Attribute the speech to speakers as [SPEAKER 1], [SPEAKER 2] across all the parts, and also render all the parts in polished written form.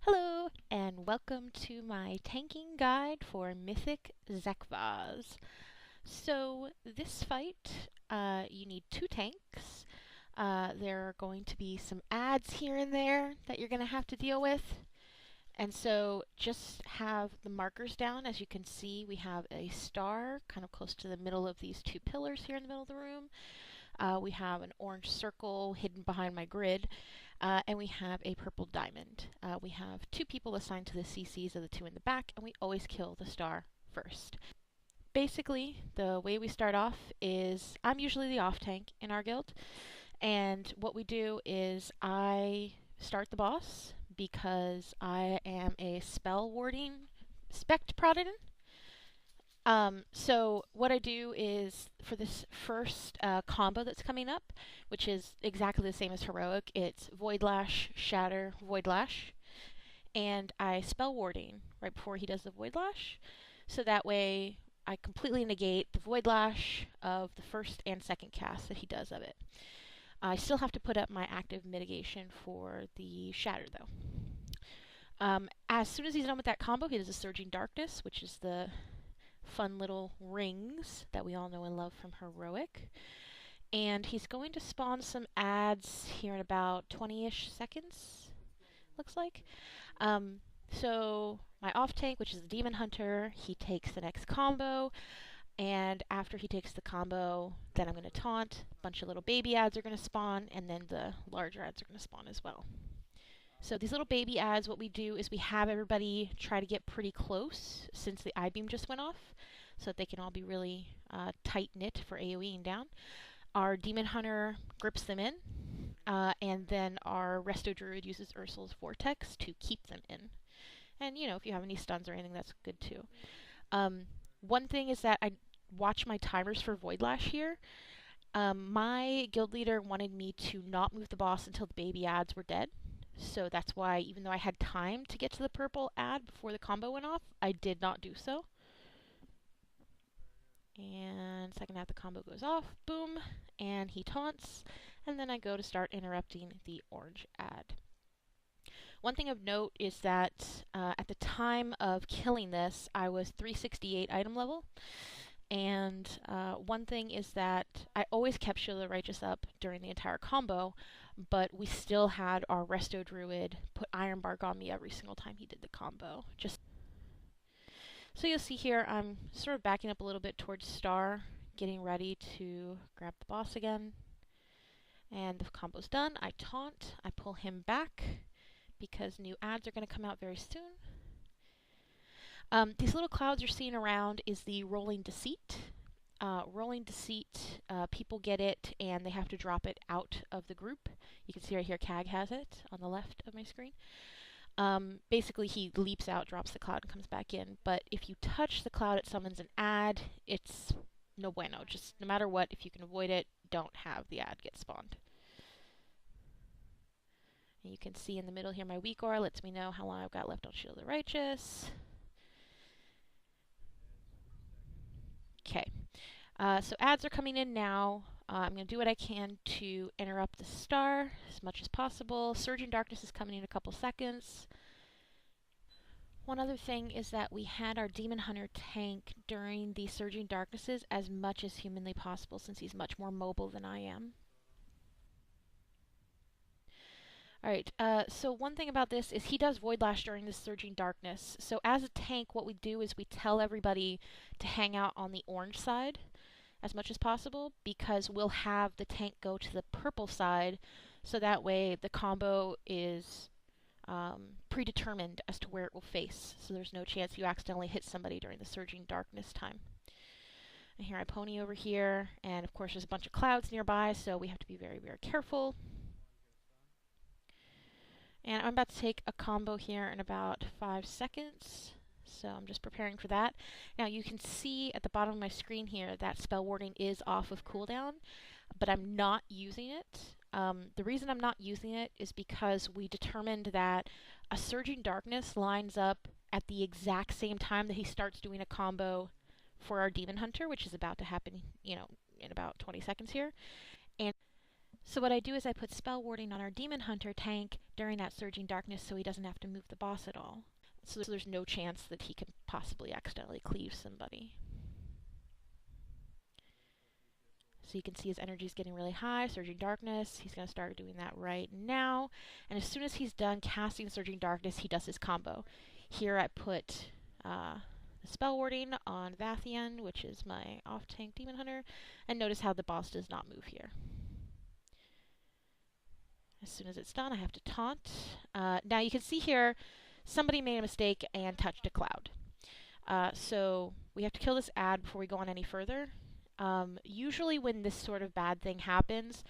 [SPEAKER 1] Hello, and welcome to my tanking guide for Mythic Zek'voz. So, this fight, you need two tanks. There are going to be some adds here and there that you're going to have to deal with. And so, just have the markers down. As you can see, we have a star kind of close to the middle of these two pillars here in the middle of the room. We have an orange circle hidden behind my grid, and we have a purple diamond. We have two people assigned to the CCs of the two in the back, and we always kill the star first. Basically, the way we start off is I'm usually the off tank in our guild, and what we do is I start the boss because I am a spell warding spect paladin. So what I do is for this first combo that's coming up, which is exactly the same as Heroic, it's Void Lash, Shatter, Void Lash, and I spell warding right before he does the Void Lash, so that way I completely negate the Void Lash of the first and second cast that he does of it. I still have to put up my active mitigation for the Shatter though. As soon as he's done with that combo, he does a Surging Darkness, which is the fun little rings that we all know and love from Heroic. And he's going to spawn some adds here in about 20-ish seconds, looks like. So my off tank, which is the Demon Hunter, he takes the next combo, and after he takes the combo, then I'm going to taunt. A bunch of little baby adds are going to spawn, and then the larger adds are going to spawn as well. So these little baby adds, what we do is we have everybody try to get pretty close since the I-beam just went off, so that they can all be really tight-knit for AoEing down. Our Demon Hunter grips them in, and then our Resto Druid uses Ursul's Vortex to keep them in. And, you know, if you have any stuns or anything, that's good too. One thing is that I watch my timers for Void Lash here. My guild leader wanted me to not move the boss until the baby adds were dead. So that's why, even though I had time to get to the purple ad before the combo went off, I did not do so. And second half the combo goes off, boom, and he taunts, and then I go to start interrupting the orange ad. One thing of note is that at the time of killing this, I was 368 item level. And one thing is that I always kept Shield of the Righteous up during the entire combo, but we still had our Resto Druid put Iron Bark on me every single time he did the combo. So you'll see here, I'm sort of backing up a little bit towards Star, getting ready to grab the boss again. And the combo's done. I taunt, I pull him back, because new adds are going to come out very soon. These little clouds you're seeing around is the Rolling Deceit. Rolling Deceit, people get it and they have to drop it out of the group. You can see right here CAG has it on the left of my screen. Basically he leaps out, drops the cloud, and comes back in. But if you touch the cloud, it summons an ad. It's no bueno. Just no matter what, if you can avoid it, don't have the ad get spawned. And you can see in the middle here my weak aura lets me know how long I've got left on Shield of the Righteous. Okay, so ads are coming in now. I'm going to do what I can to interrupt the star as much as possible. Surging Darkness is coming in a couple seconds. One other thing is that we had our Demon Hunter tank during the Surging Darknesses as much as humanly possible, since he's much more mobile than I am. Alright, so one thing about this is he does Void Lash during this Surging Darkness. So as a tank, what we do is we tell everybody to hang out on the orange side as much as possible, because we'll have the tank go to the purple side, so that way the combo is predetermined as to where it will face, so there's no chance you accidentally hit somebody during the Surging Darkness time. And here I pony over here, and of course there's a bunch of clouds nearby, so we have to be very, very careful. And I'm about to take a combo here in about 5 seconds. So I'm just preparing for that. Now you can see at the bottom of my screen here that spell warding is off of cooldown, but I'm not using it. The reason I'm not using it is because we determined that a Surging Darkness lines up at the exact same time that he starts doing a combo for our Demon Hunter, which is about to happen, you know, in about 20 seconds here. And So what I do is I put spell warding on our demon hunter tank during that surging darkness so he doesn't have to move the boss at all. So there's no chance that he can possibly accidentally cleave somebody. So you can see his energy is getting really high, Surging Darkness. He's going to start doing that right now. And as soon as he's done casting Surging Darkness, he does his combo. Here I put the Spell Warding on Vathian, which is my off-tank Demon Hunter. And notice how the boss does not move here. As soon as it's done, I have to taunt. Now you can see here, somebody made a mistake and touched a cloud. So we have to kill this ad before we go on any further. Usually when this sort of bad thing happens,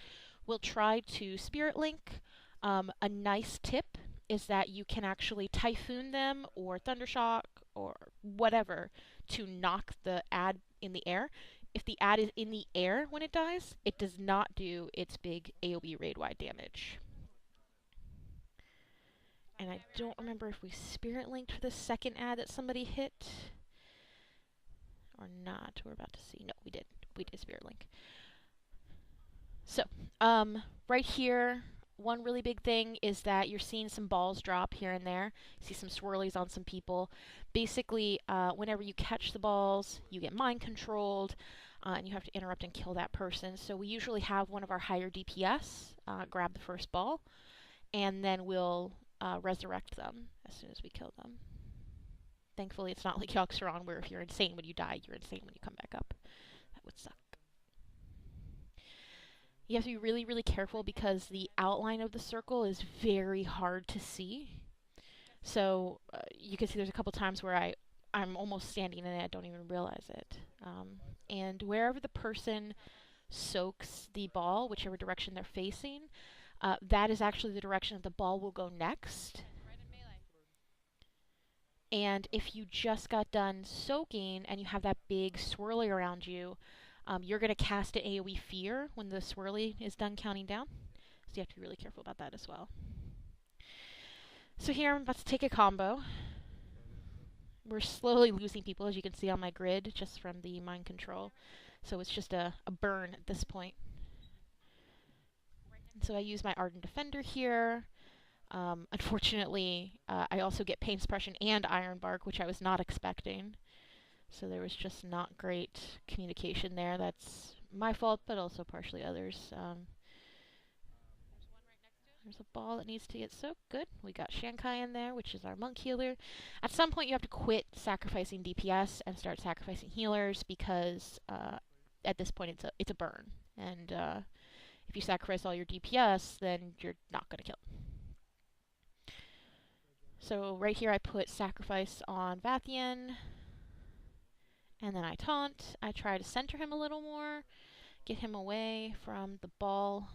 [SPEAKER 1] we'll try to Spirit Link. A nice tip is that you can actually Typhoon them or Thundershock or whatever to knock the ad in the air. If the ad is in the air when it dies, it does not do its big AoE raid-wide damage. And I don't remember if we Spirit Linked for the second ad that somebody hit or not. We're about to see. No, we did. We did Spirit Link. So, right here, one really big thing is that you're seeing some balls drop here and there. You see some swirlies on some people. Basically, whenever you catch the balls, you get mind controlled, and you have to interrupt and kill that person. So we usually have one of our higher DPS grab the first ball, and then we'll resurrect them as soon as we kill them. Thankfully, it's not like Yoxeron, where if you're insane when you die, you're insane when you come back up. That would suck. You have to be really, really careful because the outline of the circle is very hard to see. So you can see there's a couple times where I'm almost standing in it, I don't even realize it. And wherever the person soaks the ball, whichever direction they're facing, that is actually the direction that the ball will go next. And if you just got done soaking and you have that big swirly around you, you're going to cast an AoE Fear when the swirly is done counting down. So you have to be really careful about that as well. So here I'm about to take a combo. We're slowly losing people, as you can see on my grid, just from the mind control. So it's just a burn at this point. And so I use my Ardent Defender here. Unfortunately, I also get Pain Suppression and Iron Bark, which I was not expecting. So there was just not great communication there. That's my fault, but also partially others. There's a ball that needs to get soaked. Good. We got Shankai in there, which is our monk healer. At some point, you have to quit sacrificing DPS and start sacrificing healers because at this point, it's a burn. And if you sacrifice all your DPS, then you're not going to kill. So right here I put Sacrifice on Vathian, and then I taunt. I try to center him a little more, get him away from the ball.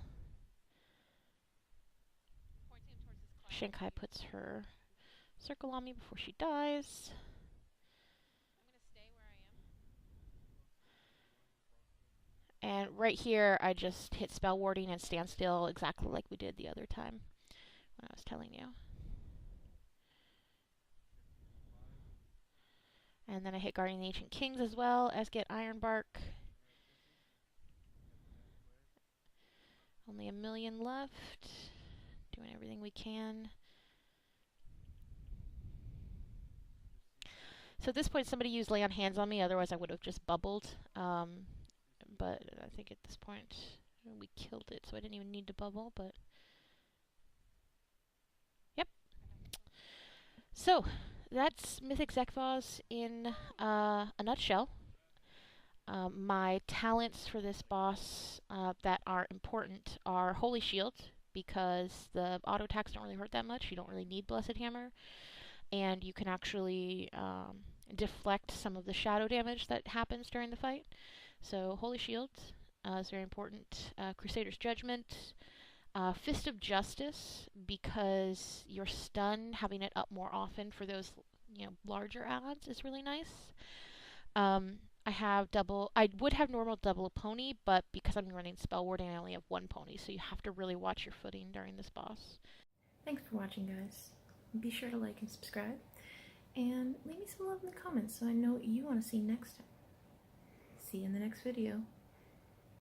[SPEAKER 1] Shankai puts her circle on me before she dies. And right here I just hit Spell Warding and stand still exactly like we did the other time when I was telling you. And then I hit Guardian of the Ancient Kings as well as get Iron Bark. Only 1 million left. Doing everything we can. So at this point somebody used Lay on Hands on me, otherwise I would have just bubbled. But I think at this point we killed it, so I didn't even need to bubble, but... Yep. So, that's Mythic Zek'voz in a nutshell. My talents for this boss that are important are Holy Shield, because the auto attacks don't really hurt that much. You don't really need Blessed Hammer. And you can actually deflect some of the shadow damage that happens during the fight. So Holy Shield is very important. Crusader's Judgment. Fist of Justice, because your stun, having it up more often for those larger ads is really nice. I would have normal double pony, but because I'm running spell warding, I only have 1 pony, so you have to really watch your footing during this boss. Thanks for watching, guys. Be sure to like and subscribe, and leave me some love in the comments so I know what you want to see next time. See you in the next video.